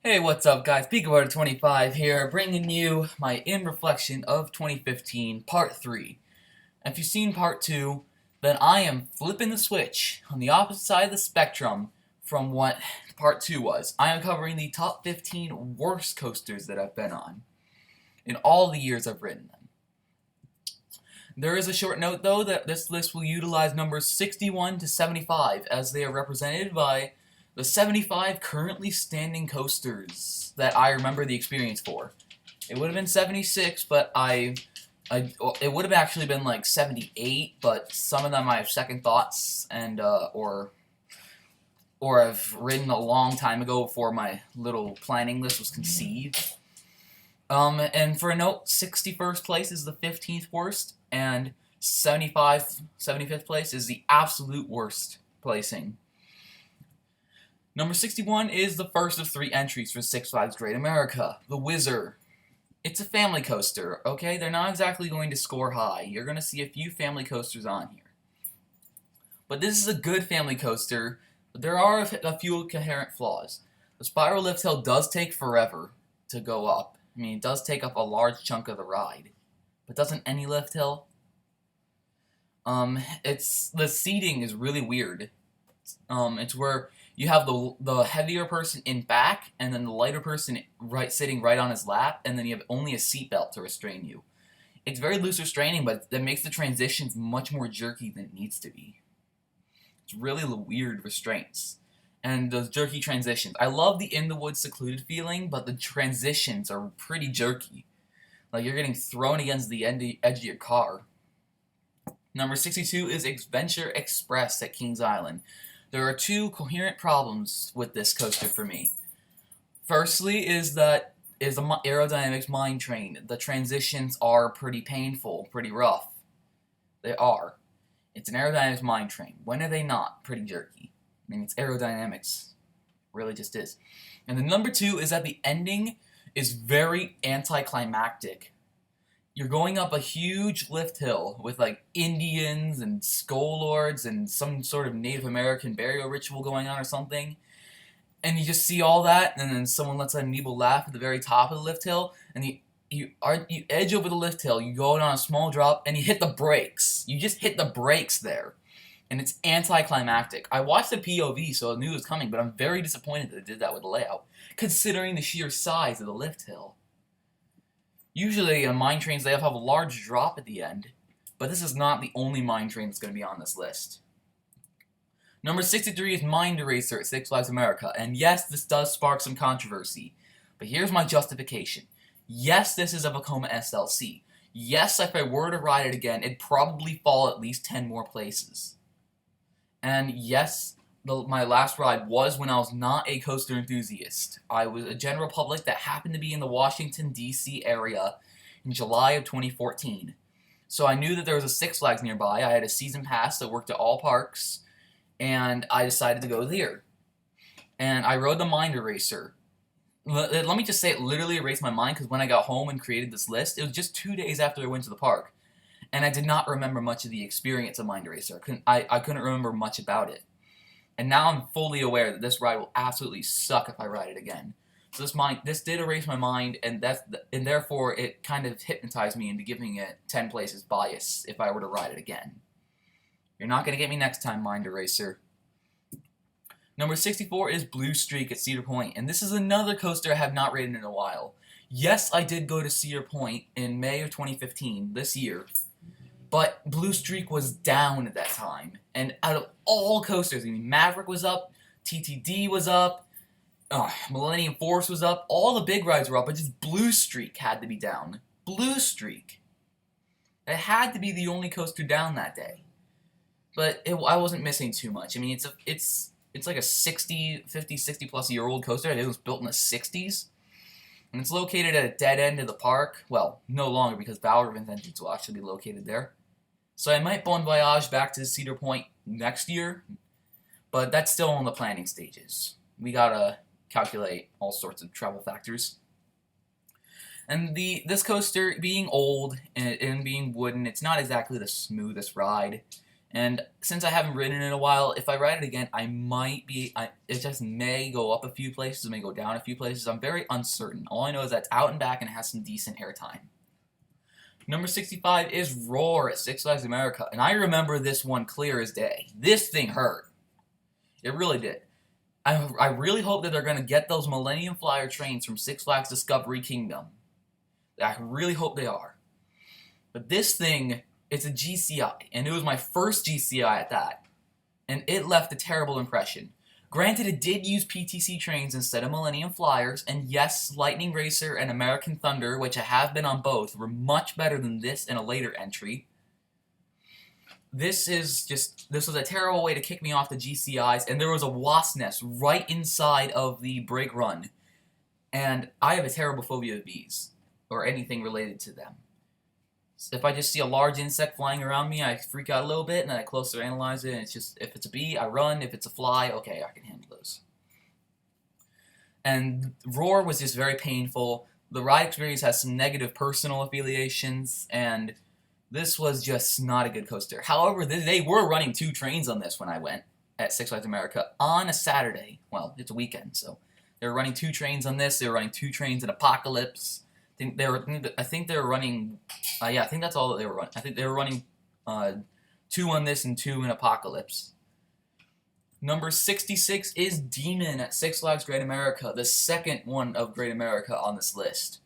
Hey, what's up, guys? Peekaboo25 here, bringing you my In Reflection of 2015, Part 3. And if you've seen Part 2, then I am flipping the switch on the opposite side of the spectrum from what Part 2 was. I am covering the top 15 worst coasters that I've been on in all the years I've ridden them. There is a short note, though, that this list will utilize numbers 61 to 75, as they are represented by the 75 currently standing coasters that I remember the experience for. It would have been 76, but it would have actually been like 78, but some of them I have second thoughts and or I've ridden a long time ago before my little planning list was conceived. And for a note, 61st place is the 15th worst, and 75th place is the absolute worst placing. Number 61 is the first of 3 entries for Six Flags Great America, the Whizzer. It's a family coaster, okay? They're not exactly going to score high. You're going to see a few family coasters on here. But this is a good family coaster, but there are a few inherent flaws. The spiral lift hill does take forever to go up. I mean, it does take up a large chunk of the ride. But doesn't any lift hill? The seating is really weird. It's where you have the heavier person in back, and then the lighter person sitting right on his lap, and then you have only a seatbelt to restrain you. It's very loose restraining, but that makes the transitions much more jerky than it needs to be. It's really weird restraints. And those jerky transitions. I love the in the woods secluded feeling, but the transitions are pretty jerky. Like you're getting thrown against the edge of your car. Number 62 is Adventure Express at Kings Island. There are 2 coherent problems with this coaster for me. Firstly is the aerodynamics mine train. The transitions are pretty painful, pretty rough. They are. It's an aerodynamics mine train. When are they not pretty jerky? I mean, it's aerodynamics. It really just is. And the number 2 is that the ending is very anticlimactic. You're going up a huge lift hill with like Indians and skull lords and some sort of Native American burial ritual going on or something, and you just see all that, and then someone lets out an evil laugh at the very top of the lift hill, and you edge over the lift hill, you go on a small drop, and you hit the brakes. You just hit the brakes there, and it's anticlimactic. I watched the POV, so I knew it was coming, but I'm very disappointed that they did that with the layout, considering the sheer size of the lift hill. Usually, mine trains, they have a large drop at the end, but this is not the only mine train that's going to be on this list. Number 63 is Mind Eraser at Six Flags America, and yes, this does spark some controversy, but here's my justification. Yes, this is a Vekoma SLC. Yes, if I were to ride it again, it'd probably fall at least 10 more places. And yes, my last ride was when I was not a coaster enthusiast. I was a general public that happened to be in the Washington, D.C. area in July of 2014. So I knew that there was a Six Flags nearby. I had a season pass that worked at all parks, and I decided to go there. And I rode the Mind Eraser. Let me just say, it literally erased my mind, because when I got home and created this list, it was just 2 days after I went to the park. And I did not remember much of the experience of Mind Eraser. I couldn't remember much about it. And now I'm fully aware that this ride will absolutely suck if I ride it again. So this did erase my mind, and therefore it kind of hypnotized me into giving it 10 places bias if I were to ride it again. You're not going to get me next time, Mind Eraser. Number 64 is Blue Streak at Cedar Point, and this is another coaster I have not ridden in a while. Yes, I did go to Cedar Point in May of 2015, this year. But Blue Streak was down at that time. And out of all coasters, I mean, Maverick was up, TTD was up, Millennium Force was up, all the big rides were up, but just Blue Streak had to be down. Blue Streak. It had to be the only coaster down that day. But I wasn't missing too much. I mean, it's like a 50, 60 plus year old coaster. I think it was built in the 60s. And it's located at a dead end of the park. Well, no longer, because Valor Engines will actually be located there. So I might bon voyage back to Cedar Point next year, but that's still in the planning stages. We gotta calculate all sorts of travel factors. And this coaster, being old and being wooden, it's not exactly the smoothest ride. And since I haven't ridden it in a while, if I ride it again, it just may go up a few places, it may go down a few places. I'm very uncertain. All I know is that it's out and back and it has some decent airtime. Number 65 is Roar at Six Flags America, and I remember this one clear as day. This thing hurt. It really did. I really hope that they're going to get those Millennium Flyer trains from Six Flags Discovery Kingdom. I really hope they are. But this thing, it's a GCI, and it was my first GCI at that, and it left a terrible impression. Granted, it did use PTC trains instead of Millennium Flyers, and yes, Lightning Racer and American Thunder, which I have been on both, were much better than this in a later entry. This was a terrible way to kick me off the GCIs, and there was a wasp nest right inside of the brake run. And I have a terrible phobia of bees, or anything related to them. So if I just see a large insect flying around me, I freak out a little bit, and then I closer analyze it, and it's just, if it's a bee, I run. If it's a fly, okay, I can handle those. And Roar was just very painful. The ride experience has some negative personal affiliations, and this was just not a good coaster. However, they were running 2 trains on this when I went at Six Flags America on a Saturday. Well, it's a weekend, so they were running 2 trains on this. They were running 2 trains in Apocalypse. I think they were running. Yeah, I think that's all that they were running. I think they were running 2 on this and 2 in Apocalypse. Number 66 is Demon at Six Flags Great America, the second one of Great America on this list.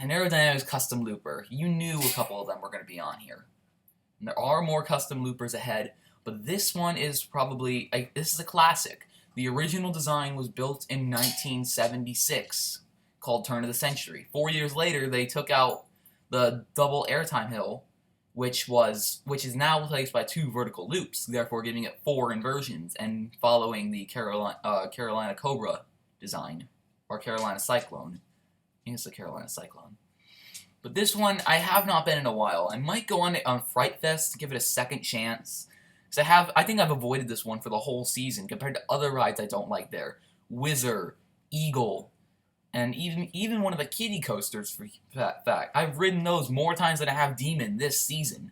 An aerodynamics custom looper. You knew a couple of them were going to be on here. And there are more custom loopers ahead, but this one is probably, this is a classic. The original design was built in 1976, called Turn of the Century. 4 years later, they took out the double airtime hill, which is now replaced by 2 vertical loops, therefore giving it 4 inversions and following the Carolina Cobra design, or Carolina Cyclone. I think it's the Carolina Cyclone. But this one, I have not been in a while. I might go on it on Fright Fest to give it a second chance. Because I think I've avoided this one for the whole season compared to other rides I don't like there. Whizzer, Eagle, and even one of the kiddie coasters, for that fact. I've ridden those more times than I have Demon this season.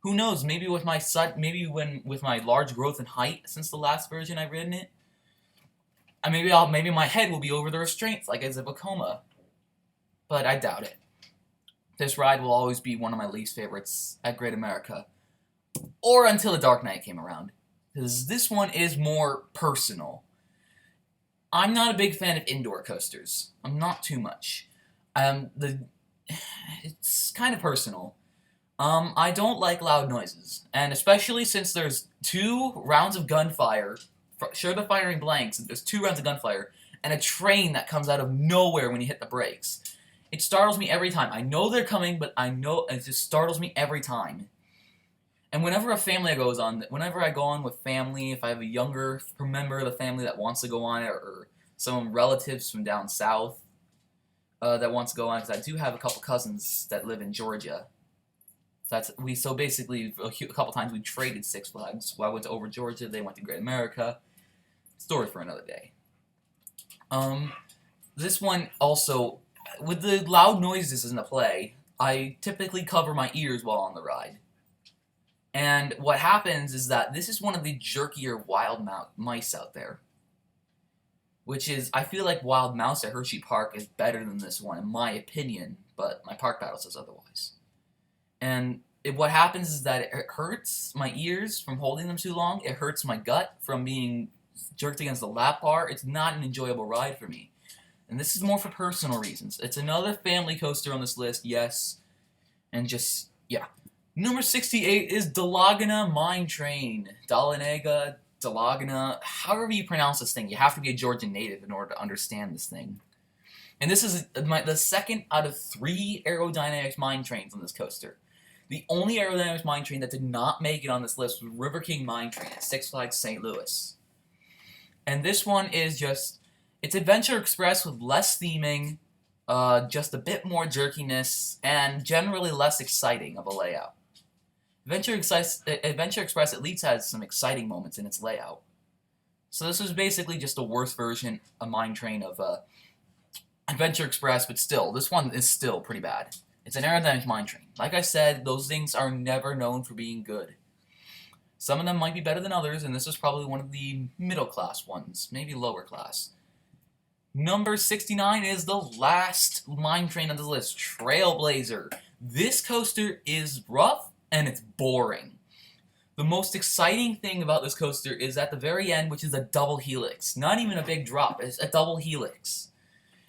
Who knows, maybe with my large growth in height since the last version I've ridden it, maybe my head will be over the restraints like a Zipacoma. But I doubt it. This ride will always be one of my least favorites at Great America. Or until the Dark Knight came around. Because this one is more personal. I'm not a big fan of indoor coasters. I'm not too much. It's kind of personal. I don't like loud noises. And especially since there's 2 rounds of gunfire. Sure, they're firing blanks. There's 2 rounds of gunfire. And a train that comes out of nowhere when you hit the brakes. It startles me every time. I know they're coming, but I know it just startles me every time. And whenever I go on with family, if I have a younger member of the family that wants to go on it, or some relatives from down south that wants to go on, because I do have a couple cousins that live in Georgia. So basically, a couple times we traded Six Flags. Well, I went to over Georgia, they went to Great America. Story for another day. This one also, with the loud noises in the play, I typically cover my ears while on the ride. And what happens is that this is one of the jerkier wild mice out there. Which is, I feel like Wild Mouse at Hersheypark is better than this one, in my opinion, but my park battle says otherwise. And what happens is that it hurts my ears from holding them too long, it hurts my gut from being jerked against the lap bar. It's not an enjoyable ride for me. And this is more for personal reasons. It's another family coaster on this list, yes. And just, yeah. Number 68 is Dahlonega Mine Train. Dahlonega, Dahlonega, however you pronounce this thing. You have to be a Georgian native in order to understand this thing. And this is the second out of 3 aerodynamics mine trains on this coaster. The only aerodynamics mine train that did not make it on this list was River King Mine Train at Six Flags St. Louis. And this one is just, it's Adventure Express with less theming, just a bit more jerkiness, and generally less exciting of a layout. Adventure Express at least has some exciting moments in its layout. So this is basically just a worse version, a mine train of Adventure Express, but still, this one is still pretty bad. It's an aerodynamic mine train. Like I said, those things are never known for being good. Some of them might be better than others, and this is probably one of the middle class ones, maybe lower class. Number 69 is the last mine train on the list, Trailblazer. This coaster is rough and it's boring. The most exciting thing about this coaster is at the very end, which is a double helix. Not even a big drop, it's a double helix.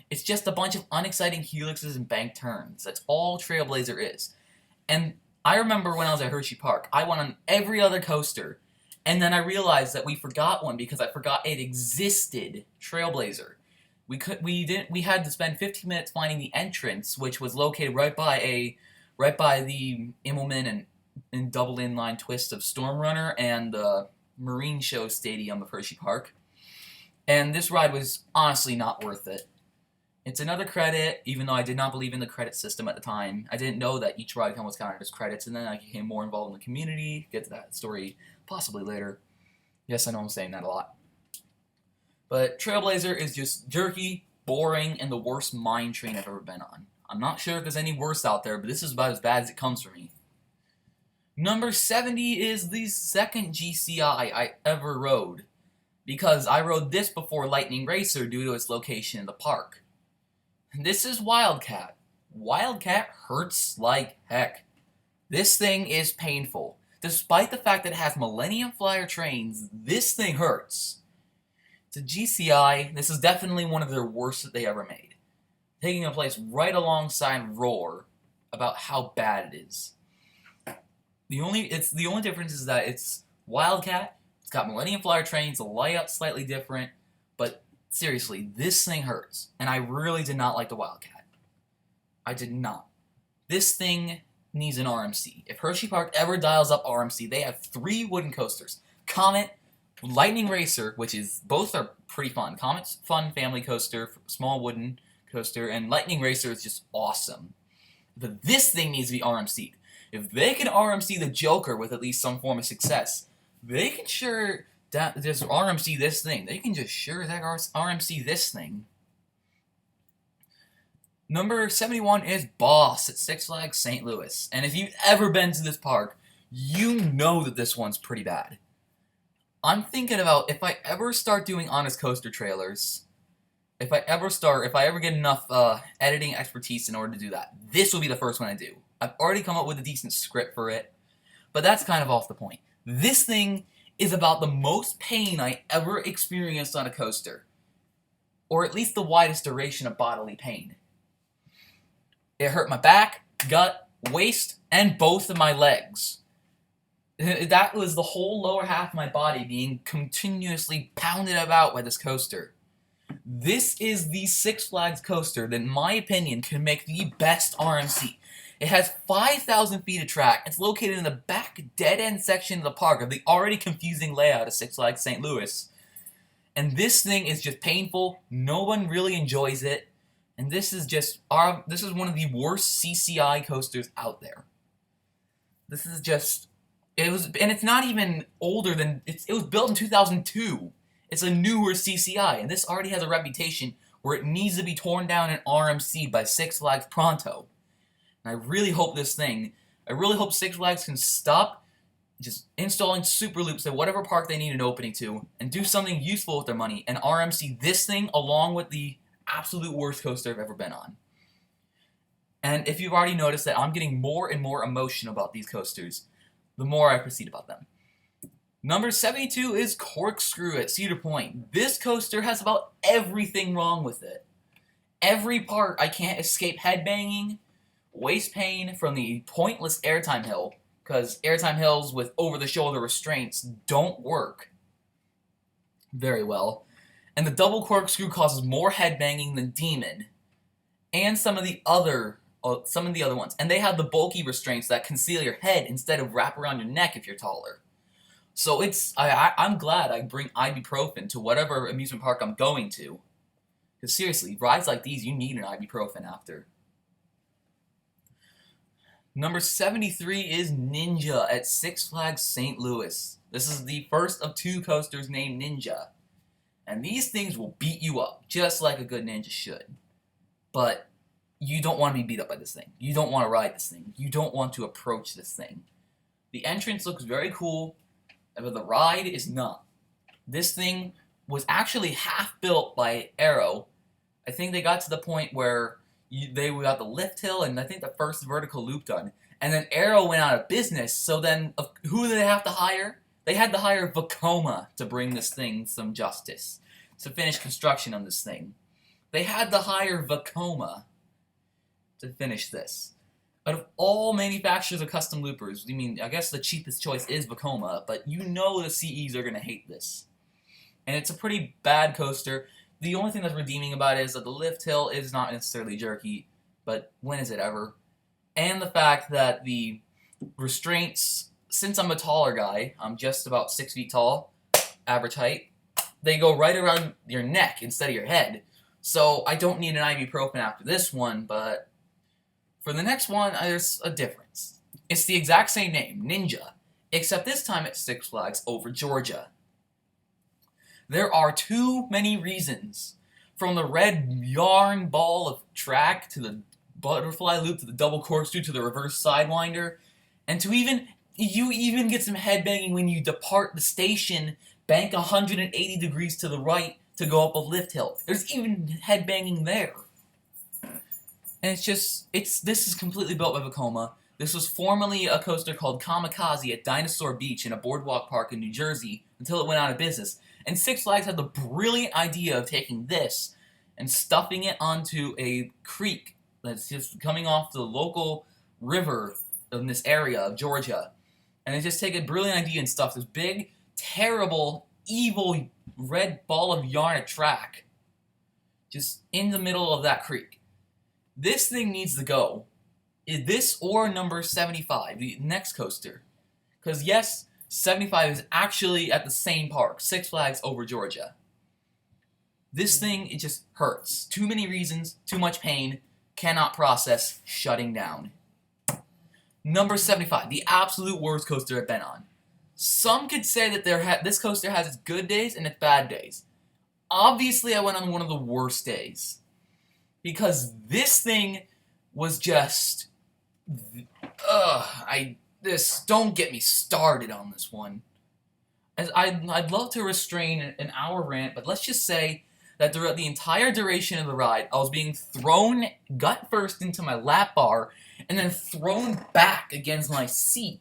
It's just a bunch of unexciting helixes and bank turns. That's all Trailblazer is. And I remember when I was at Hersheypark, I went on every other coaster, and then I realized that we forgot one because I forgot it existed, Trailblazer. We had to spend 15 minutes finding the entrance, which was located right by the Immelman and double inline twist of Stormrunner and the Marine Show Stadium of Hersheypark. And this ride was honestly not worth it. It's another credit, even though I did not believe in the credit system at the time. I didn't know that each ride was counted as credits, and then I became more involved in the community. Get to that story possibly later. Yes, I know I'm saying that a lot. But Trailblazer is just jerky, boring, and the worst mine train I've ever been on. I'm not sure if there's any worse out there, but this is about as bad as it comes for me. Number 70 is the second GCI I ever rode, because I rode this before Lightning Racer due to its location in the park. This is Wildcat. Wildcat hurts like heck. This thing is painful. Despite the fact that it has Millennium Flyer trains, this thing hurts. It's a GCI. This is definitely one of their worst that they ever made. Taking a place right alongside Roar about how bad it is. The only difference is that it's Wildcat. It's got Millennium Flyer trains. The layout's slightly different, but seriously, this thing hurts, and I really did not like the Wildcat. I did not. This thing needs an RMC. If Hersheypark ever dials up RMC, they have 3 wooden coasters. Comet, Lightning Racer, which is, both are pretty fun. Comet's fun family coaster, small wooden coaster, and Lightning Racer is just awesome. But this thing needs to be RMC'd. If they can RMC the Joker with at least some form of success, they can sure just RMC this thing. They can just sure that RMC this thing. Number 71 is Boss at Six Flags St. Louis. And if you've ever been to this park, you know that this one's pretty bad. I'm thinking about if I ever start doing honest coaster trailers, if I ever get enough editing expertise in order to do that, this will be the first one I do. I've already come up with a decent script for it, but that's kind of off the point. This thing is about the most pain I ever experienced on a coaster, or at least the widest duration of bodily pain. It hurt my back, gut, waist, and both of my legs. That was the whole lower half of my body being continuously pounded about by this coaster. This is the Six Flags coaster that, in my opinion, can make the best RMC. It has 5,000 feet of track. It's located in the back dead-end section of the park of the already confusing layout of Six Flags St. Louis. And this thing is just painful. No one really enjoys it. And this is one of the worst CCI coasters out there. This is just, and it's not even older than, it was built in 2002. It's a newer CCI, and this already has a reputation where it needs to be torn down and RMC'd by Six Flags pronto. And I really hope Six Flags can stop just installing super loops at whatever park they need an opening to, and do something useful with their money, and RMC this thing along with the absolute worst coaster I've ever been on. And if you've already noticed that I'm getting more and more emotional about these coasters, the more I proceed about them. Number 72 is Corkscrew at Cedar Point. This coaster has about everything wrong with it. Every part I can't escape headbanging, waist pain from the pointless airtime hill, because airtime hills with over-the-shoulder restraints don't work very well. And the double corkscrew causes more headbanging than Demon, and some of the other ones. And they have the bulky restraints that conceal your head instead of wrap around your neck if you're taller. So I'm glad I bring ibuprofen to whatever amusement park I'm going to. Because seriously, rides like these, you need an ibuprofen after. Number 73 is Ninja at Six Flags St. Louis. This is the first of 2 coasters named Ninja. And these things will beat you up, just like a good ninja should. But you don't want to be beat up by this thing. You don't want to ride this thing. You don't want to approach this thing. The entrance looks very cool, but the ride is not. This thing was actually half built by Aero. I think they got to the point where they got the lift hill and I think the first vertical loop done. And then Aero went out of business, so then who did they have to hire? They had to hire Vekoma to bring this thing some justice, to finish construction on this thing. They had to hire Vekoma to finish this. Out of all manufacturers of custom loopers, I guess the cheapest choice is Vekoma, but you know the CEs are going to hate this. And it's a pretty bad coaster. The only thing that's redeeming about it is that the lift hill is not necessarily jerky, but when is it ever? And the fact that the restraints, since I'm a taller guy, I'm just about 6 feet tall, average height, they go right around your neck instead of your head. So I don't need an ibuprofen after this one, but for the next one, there's a difference. It's the exact same name, Ninja, except this time it's Six Flags over Georgia. There are too many reasons, from the red yarn ball of track to the butterfly loop to the double corkscrew to the reverse sidewinder, and to you even get some headbanging when you depart the station, bank 180 degrees to the right to go up a lift hill. There's even headbanging there. And this is completely built by Vekoma. This was formerly a coaster called Kamikaze at Dinosaur Beach in a boardwalk park in New Jersey until it went out of business. And Six Flags had the brilliant idea of taking this and stuffing it onto a creek that's just coming off the local river in this area of Georgia. And they just take a brilliant idea and stuff this big, terrible, evil red ball of yarn at track just in the middle of that creek. This thing needs to go. Is this or number 75, the next coaster? Because yes, 75 is actually at the same park, Six Flags over Georgia. This thing, it just hurts. Too many reasons, too much pain, cannot process, shutting down. Number 75, the absolute worst coaster I've been on. Some could say that this coaster has its good days and its bad days. Obviously, I went on one of the worst days. Because this thing was just... don't get me started on this one. I'd love to restrain an hour rant, but let's just say that throughout the entire duration of the ride, I was being thrown gut first into my lap bar, and then thrown back against my seat.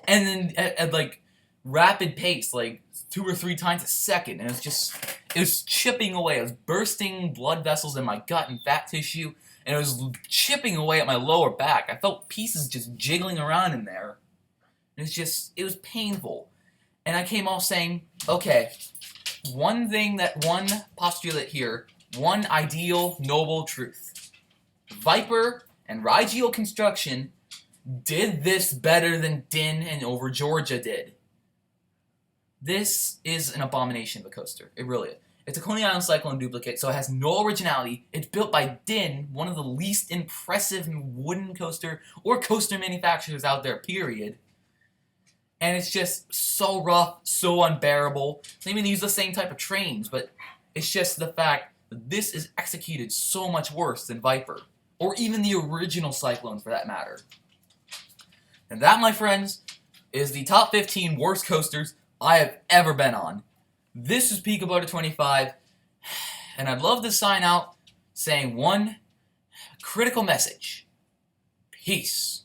And then at like rapid pace, like 2 or 3 times a second, and it was chipping away. It was bursting blood vessels in my gut and fat tissue, and it was chipping away at my lower back. I felt pieces just jiggling around in there. It was painful. And I came off saying, okay, one postulate here, one ideal, noble truth. Viper and Rigel Construction did this better than Dinn and over Georgia did. This is an abomination of a coaster. It really is. It's a Coney Island Cyclone duplicate, so it has no originality. It's built by Dinn, one of the least impressive wooden coaster or coaster manufacturers out there, period. And it's just so rough, so unbearable. They even use the same type of trains, but it's just the fact that this is executed so much worse than Viper, or even the original Cyclone for that matter. And that, my friends, is the top 15 worst coasters I have ever been on. This is Peak About 25, and I'd love to sign out saying one critical message. Peace.